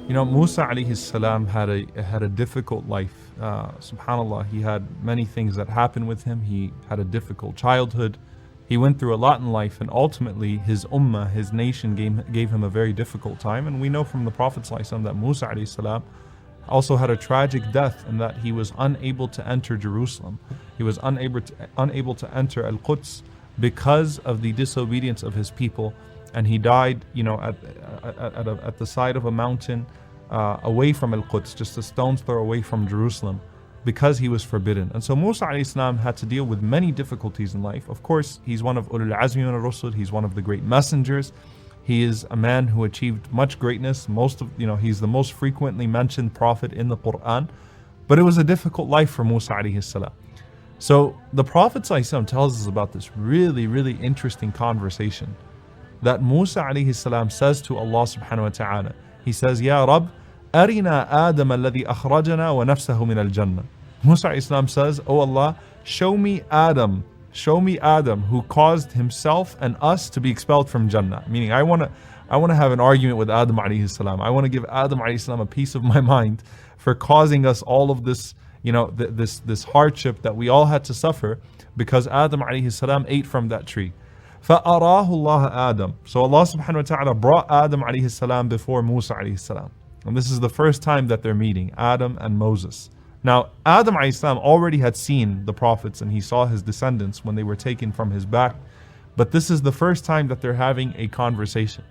Musa alayhi salam had a difficult life. Subhanallah, he had many things that happened with him. He had a difficult childhood. He went through a lot in life, and ultimately his ummah, his nation, gave him a very difficult time. And we know from the Prophet ﷺ that Musa alayhi salam also had a tragic death, in that he was unable to enter Jerusalem. He was unable to enter Al-Quds because of the disobedience of his people. And he died, at the side of a mountain away from Al-Quds, just a stone's throw away from Jerusalem, because he was forbidden. And so Musa alayhi salam had to deal with many difficulties in life. Of course, he's one of ulul azmi min ar-rusul. He's one of the great messengers. He is a man who achieved much greatness. He's the most frequently mentioned prophet in the Quran. But it was a difficult life for Musa alayhi salam. So the Prophet ﷺ tells us about this really, really interesting conversation that Musa alayhi salam says to Allah subhanahu wa ta'ala. He says, Ya Rabb, arina Adam alladhi akhrajana wa nafsahu min al-jannah. Musa alayhi salam says, Oh Allah, show me Adam who caused himself and us to be expelled from Jannah. Meaning, I want to have an argument with Adam alayhi salam. I want to give Adam alayhi salam a piece of my mind for causing us all of this, this hardship that we all had to suffer because Adam alayhi salam ate from that tree. فَأَرَاهُ اللَّهَ Adam. So Allah subhanahu wa ta'ala brought Adam alayhi salam before Musa alayhi salam. And this is the first time that they're meeting, Adam and Moses. Now, Adam alayhi salam already had seen the prophets, and he saw his descendants when they were taken from his back. But this is the first time that they're having a conversation.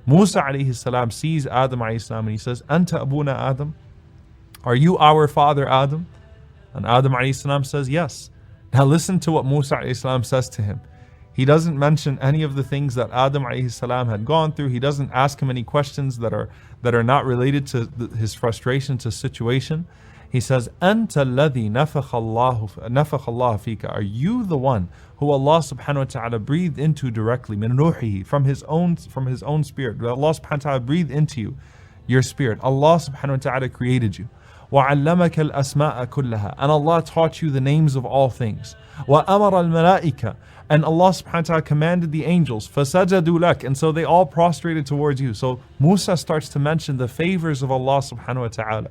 Musa alayhi salam sees Adam alayhi salam and he says, Anta abuna Adam? Are you our father Adam? And Adam alayhi salam says, yes. Now listen to what Musa alayhi salam says to him. He doesn't mention any of the things that Adam alayhi salam had gone through. He doesn't ask him any questions that are not related to his frustration, to situation. He says, Anta alladhi nafakha Allah fika. Are you the one who Allah subhanahu wa ta'ala breathed into directly, min ruhihi, from his own spirit? Allah subhanahu wa ta'ala breathed into you, your spirit. Allah subhanahu wa ta'ala created you. وَعَلَّمَكَ الْأَسْمَاءَ كُلَّهَا. And Allah taught you the names of all things. وَأَمَرَ الْمَلَائِكَ. And Allah subhanahu wa ta'ala commanded the angels, فَسَجَدُوا لَكَ. And so they all prostrated towards you. So Musa starts to mention the favors of Allah subhanahu wa ta'ala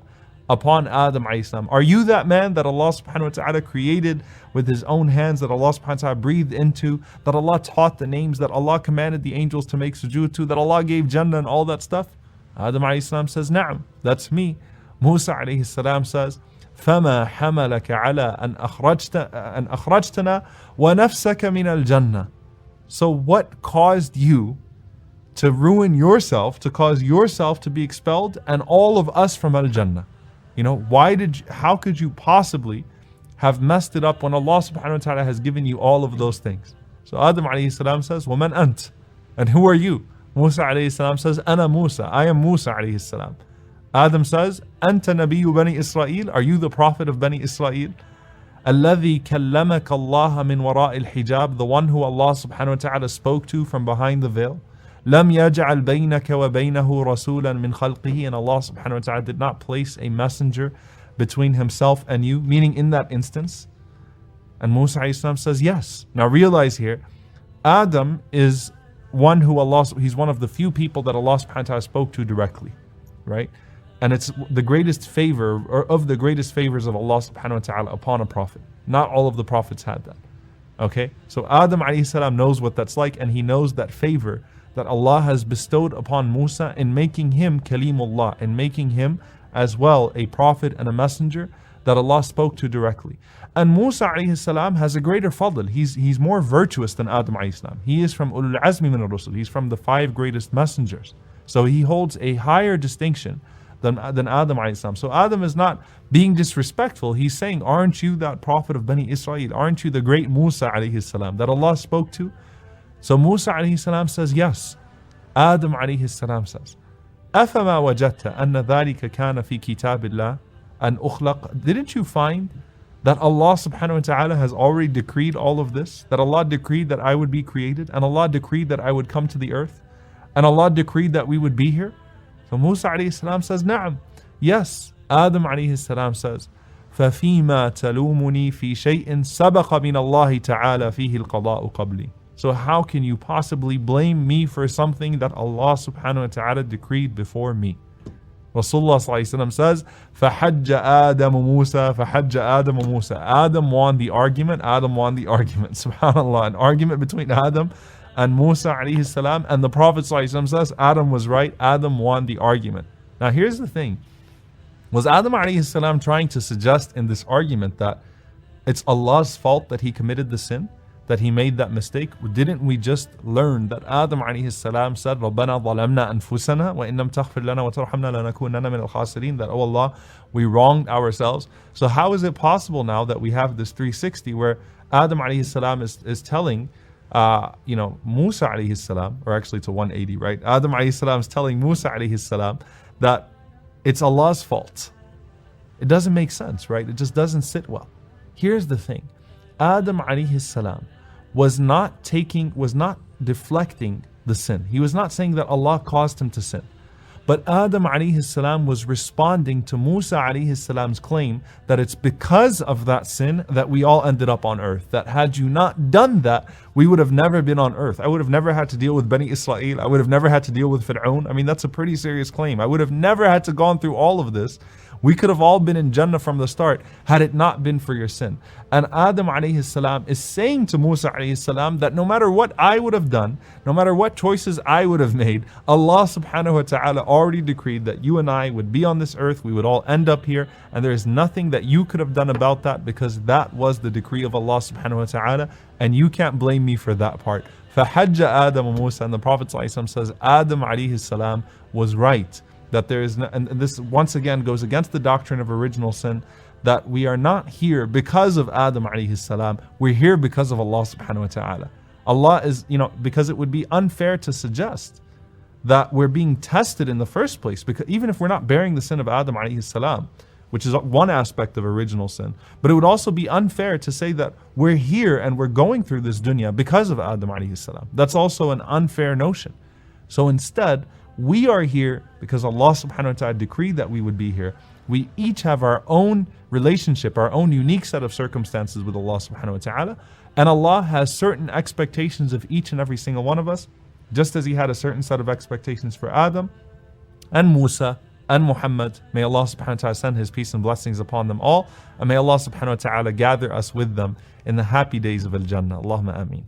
upon Adam alayhi salam. Are you that man that Allah subhanahu wa ta'ala created with his own hands, that Allah subhanahu wa ta'ala breathed into, that Allah taught the names, that Allah commanded the angels to make sujood to, that Allah gave Jannah and all that stuff? Adam alayhi salam says, Na'am, that's me. Musa alayhi salam says, فَمَا حَمَلَكَ عَلَىٰ أَنْ أَخْرَجْتَنَا وَنَفْسَكَ مِنَ الْجَنَّةِ. So what caused you to ruin yourself, to cause yourself to be expelled, and all of us from Al-Jannah? How could you possibly have messed it up when Allah subhanahu wa ta'ala has given you all of those things? So Adam alayhi salam says, وَمَنْ أَنْتَ. And who are you? Musa alayhi salam says, أَنَا Musa. I am Musa alayhi salam. Adam says, أَنْتَ نَبِيُّ بَنِي إِسْرَائِيل. Are you the prophet of Bani Israel? الَّذِي كَلَّمَكَ اللَّهَ مِنْ وَرَاءِ الْحِجَابِ. The one who Allah subhanahu wa ta'ala spoke to from behind the veil. لَمْ يَجْعَلْ بَيْنَكَ وَبَيْنَهُ رَسُولًا مِنْ خَلْقِهِ. And Allah subhanahu wa ta'ala did not place a messenger between himself and you, meaning in that instance. And Musa alayhi salam says, yes. Now realize here, Adam is one who he's one of the few people that Allah subhanahu wa ta'ala spoke to directly, right? And it's the greatest favor, or of the greatest favors of Allah subhanahu wa ta'ala upon a prophet. Not all of the prophets had that. Okay? So Adam alayhi salam knows what that's like, and he knows that favor that Allah has bestowed upon Musa in making him Kalimullah, in making him as well a prophet and a messenger that Allah spoke to directly. And Musa alayhi salam has a greater fadl. He's more virtuous than Adam alayhi salam. He is from ulul azmi min ar-rusul. He's from the 5 greatest messengers. So he holds a higher distinction than Adam alayhi salam. So Adam is not being disrespectful. He's saying, aren't you that prophet of Bani Israel? Aren't you the great Musa alayhi salam that Allah spoke to? So Musa alayhi salam says, yes. Adam alayhi salam says, أَفَمَا وَجَدْتَ أَنَّ ذَلِكَ كَانَ فِي كِتَابِ اللَّهِ أَنْ أُخْلَقَ. Didn't you find that Allah subhanahu wa ta'ala has already decreed all of this? That Allah decreed that I would be created, and Allah decreed that I would come to the earth, and Allah decreed that we would be here? So Musa alayhi salam says, Na'am, yes. Adam alayhi salam says, فَفِيمَا تَلُومُنِي فِي شَيْءٍ سَبَقَ مِنَ اللَّهِ تَعَالَى فِيهِ الْقَضَاءُ قَبْلِي. So how can you possibly blame me for something that Allah subhanahu wa ta'ala decreed before me? Rasulullah says, فَحَجَّ آدَمُ مُوسَى فَحَجَّ آدَمُ مُوسَى. Adam won the argument, Adam won the argument. SubhanAllah, an argument between Adam and Musa alayhi salam, and the Prophet says, Adam was right, Adam won the argument. Now here's the thing. Was Adam alayhi salam trying to suggest in this argument that it's Allah's fault that he committed the sin, that he made that mistake? Didn't we just learn that Adam alayhi salam said, رَبَّنَا ظَلَمْنَا أَنفُسَنَا وَإِن لَمْ تَغْفِرْ لَنَا وَتَرْحَمْنَا لَنَكُونَنَّ مِنَ الْخَاسِرِينَ, that, oh Allah, we wronged ourselves. So how is it possible now that we have this 360 where Adam alayhi salam is telling Musa alayhi salam, or actually it's a 180, right? Adam alayhi salam is telling Musa alayhi salam that it's Allah's fault. It doesn't make sense, right? It just doesn't sit well. Here's the thing. Adam alayhi salam was not deflecting the sin. He was not saying that Allah caused him to sin. But Adam alayhi salam was responding to Musa alayhi salam's claim that it's because of that sin that we all ended up on earth. That had you not done that, we would have never been on earth. I would have never had to deal with Bani Israel. I would have never had to deal with Fir'aun. I mean, that's a pretty serious claim. I would have never had to gone through all of this. We could have all been in Jannah from the start had it not been for your sin. And Adam alayhi salam is saying to Musa alayhi salam that no matter what I would have done, no matter what choices I would have made, Allah subhanahu wa ta'ala already decreed that you and I would be on this earth, we would all end up here, and there is nothing that you could have done about that, because that was the decree of Allah subhanahu wa ta'ala, and you can't blame me for that part. فَحَجَّ آدَمُ مُوسَى, and the Prophet ﷺ says Adam alayhi salam was right. That there is no, and this once again goes against the doctrine of original sin, that we are not here because of Adam alayhi salam, we're here because of Allah subhanahu wa ta'ala. Allah is, because it would be unfair to suggest that we're being tested in the first place, because even if we're not bearing the sin of Adam alayhi salam, which is one aspect of original sin, but it would also be unfair to say that we're here and we're going through this dunya because of Adam alayhi salam. That's also an unfair notion. So instead, we are here because Allah subhanahu wa ta'ala decreed that we would be here. We each have our own relationship, our own unique set of circumstances with Allah subhanahu wa ta'ala. And Allah has certain expectations of each and every single one of us, just as He had a certain set of expectations for Adam and Musa and Muhammad. May Allah subhanahu wa ta'ala send His peace and blessings upon them all. And may Allah subhanahu wa ta'ala gather us with them in the happy days of Al-Jannah. Allahumma ameen.